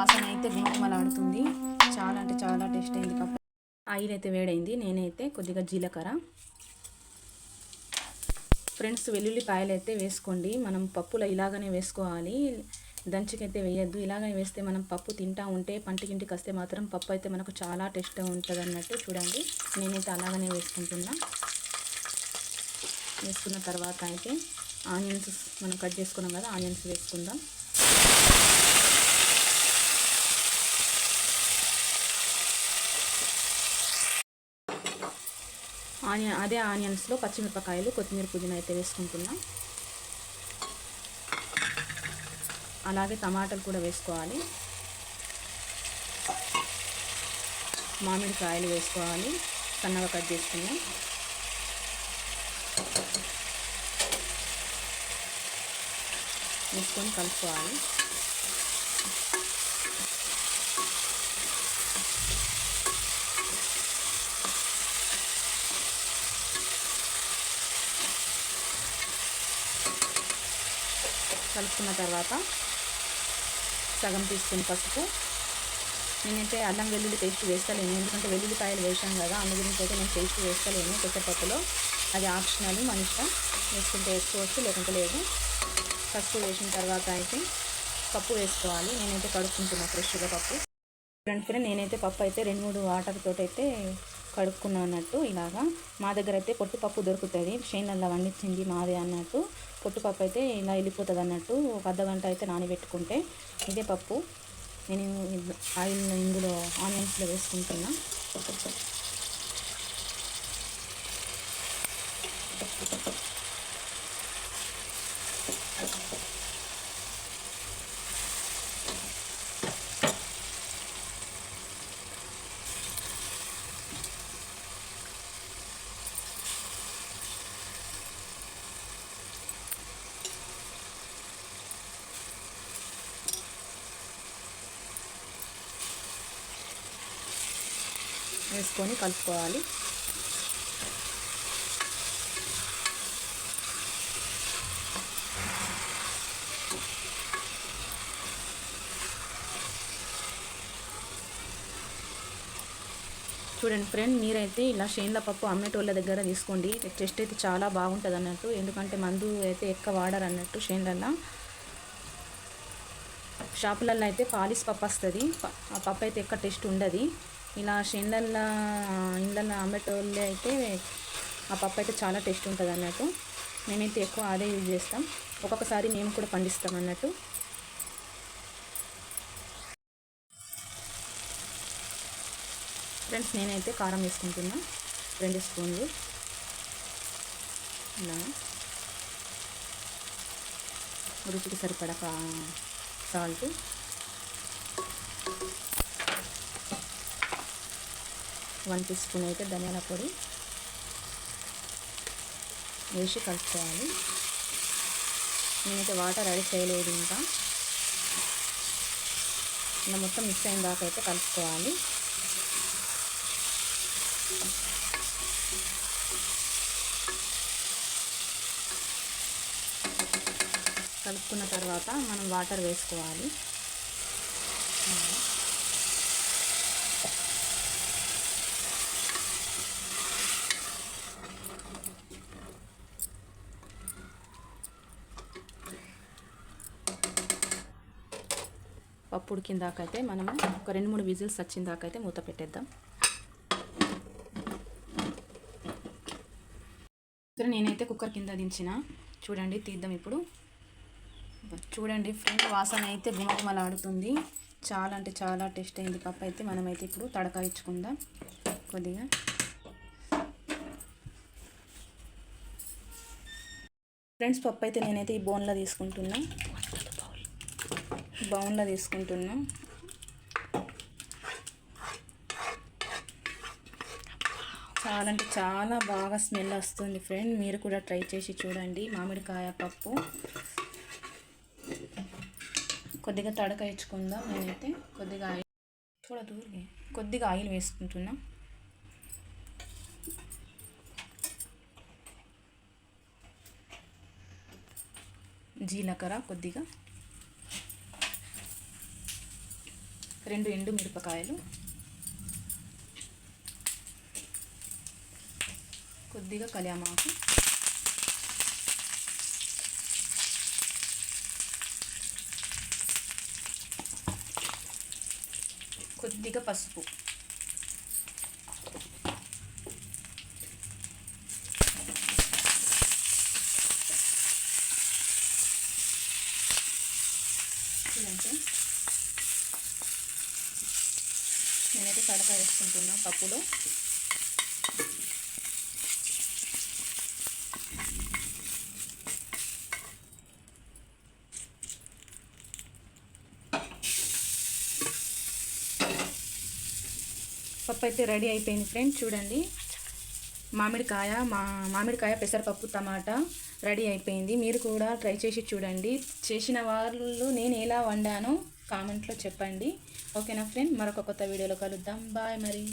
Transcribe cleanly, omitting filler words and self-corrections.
వాసన అయితే గుమగుమలాడుతుంది. చాలా అంటే చాలా టేస్ట్ అయింది పప్పు. ఆయిల్ అయితే వేడైంది. నేనైతే కొద్దిగా జీలకర్ర, ఫ్రెండ్స్ వెల్లుల్లిపాయలు అయితే వేసుకోండి. మనం పప్పులో ఇలాగనే వేసుకోవాలి, దంచికైతే వేయద్దు. ఇలాగనే వేస్తే మనం పప్పు తింటా ఉంటే పంటికింటికి వస్తే మాత్రం పప్పు అయితే మనకు చాలా టేస్ట్గా ఉంటుంది అన్నట్టు. చూడండి, నేనైతే అలాగనే వేసుకుంటున్నా. వేసుకున్న తర్వాత అయితే ఆనియన్స్ మనం కట్ చేసుకున్నాం కదా, ఆనియన్స్ వేసుకుందాం. అదే ఆనియన్స్లో పచ్చిమిరపకాయలు, కొత్తిమీర, పుదీనా అయితే వేసుకుంటున్నాం. అలాగే టమాటాలు కూడా వేసుకోవాలి. మామిడికాయలు వేసుకోవాలి, సన్నగా కట్ చేసుకున్నాం. వేసుకొని కలుపుకోవాలి. కలుపుకున్న తర్వాత సగం తీసుకుని పసుపు. నేనైతే అల్లం వెల్లుల్లి పేస్ట్ వేస్తలేను, ఎందుకంటే వెల్లుల్లిపాయలు వేసాం కదా, అందు గురించి అయితే నేను పేస్ట్ వేస్తలేను పెసరపప్పులో. అది ఆప్షనల్, మన ఇష్టం. వేసుకుంటే వేసుకోవచ్చు, లేకుంటే లేదు. పసుపు వేసిన తర్వాత అయితే పప్పు వేసుకోవాలి. నేనైతే కడుక్కుంటున్నా ఫ్రెష్గా పప్పు. ఫ్రెండ్ నేనైతే పప్పు అయితే 2-3 వాటర్తో అయితే కడుక్కున్నాను అన్నట్టు. ఇలాగా మా దగ్గర అయితే పొట్టుపప్పు దొరుకుతుంది, చేనులలో వండించింది మాదే అన్నట్టు. పొట్టుపప్పు అయితే ఇలా వెళ్ళిపోతుంది అన్నట్టు. ఒక అర్ధగంట అయితే నానబెట్టుకుంటే ఇదే పప్పు. నేను ఆయిల్ ఇందులో ఆనియన్స్లో వేసుకుంటున్నా. వేసుకొని కలుపుకోవాలి. చూడండి ఫ్రెండ్, మీరైతే ఇలా చేనుల పప్పు అమ్మేటోళ్ళ దగ్గర తీసుకోండి. టేస్ట్ అయితే చాలా బాగుంటుంది అన్నట్టు, ఎందుకంటే మందు అయితే ఎక్కువ వాడరు అన్నట్టు. చేనులల్లో షాపులలో అయితే పాలిస్ పప్పు వస్తుంది, ఆ పప్పు అయితే ఎక్కడ టేస్ట్ ఉండదు. ఇలా చేనులల్లో ఇళ్ళల్లో అమ్మేటోళ్ళు అయితే ఆ పప్పు అయితే చాలా టేస్ట్ ఉంటుంది అన్నట్టు. మేమైతే ఎక్కువ అదే యూజ్ చేస్తాం. ఒక్కొక్కసారి మేము కూడా పండిస్తాం అన్నట్టు. ఫ్రెండ్స్ నేనైతే కారం వేసుకుంటున్నా 2 స్పూన్లు. ఇలా రుచికి సరిపడా సాల్ట్, వన్ టీ స్పూన్ అయితే ధనియాల పొడి వేసి కలుపుకోవాలి. నేనైతే వాటర్ యాడ్ చేయలేదు, ఇంకా ఇలా మొత్తం మిక్స్ అయిన దాకా అయితే కలుపుకోవాలి. కలుపుకున్న తర్వాత మనం వాటర్ వేసుకోవాలి. పప్పు ఉడికిన దాకా అయితే మనము ఒక 2-3 విజిల్స్ వచ్చిన దాకా అయితే మూత పెట్టేద్దాం. నేనైతే కుక్కర్ కింద దించిన. చూడండి, తీద్దాం ఇప్పుడు. చూడండి ఫ్రెండ్, వాసన అయితే గుమగుమలాడుతుంది. చాలా అంటే చాలా టేస్ట్ అయింది పప్పు అయితే. మనమైతే ఇప్పుడు తడక ఇచ్చుకుందాం కొద్దిగా. ఫ్రెండ్స్, పప్పు అయితే నేనైతే ఈ బౌల్లో తీసుకుంటున్నా. చాలా అంటే చాలా బాగా స్మెల్ వస్తుంది ఫ్రెండ్. మీరు కూడా ట్రై చేసి చూడండి. మామిడికాయ పప్పు కొద్దిగా తడక ఇచ్చుకుందాం. నేనైతే కొద్దిగా ఆయిల్ వేసుకుంటున్నా. జీలకర్ర కొద్దిగా, 2 ఎండు మిరపకాయలు, కొద్దిగా కళ్యామాకు, కొద్దిగా పసుపు, చూడండి నేనైతే తడక వేసుకుంటున్నా పప్పులో. పప్పు అయితే రెడీ అయిపోయింది ఫ్రెండ్స్. చూడండి మామిడికాయ పెసరపప్పు టమాటా రెడీ అయిపోయింది. మీరు కూడా ట్రై చేసి చూడండి. చేసిన వాళ్ళు నేను ఎలా వండానో కామెంట్లో చెప్పండి. ఓకేనా ఫ్రెండ్, మరొక కొత్త వీడియోలో కలుద్దాం. బాయ్ మరి.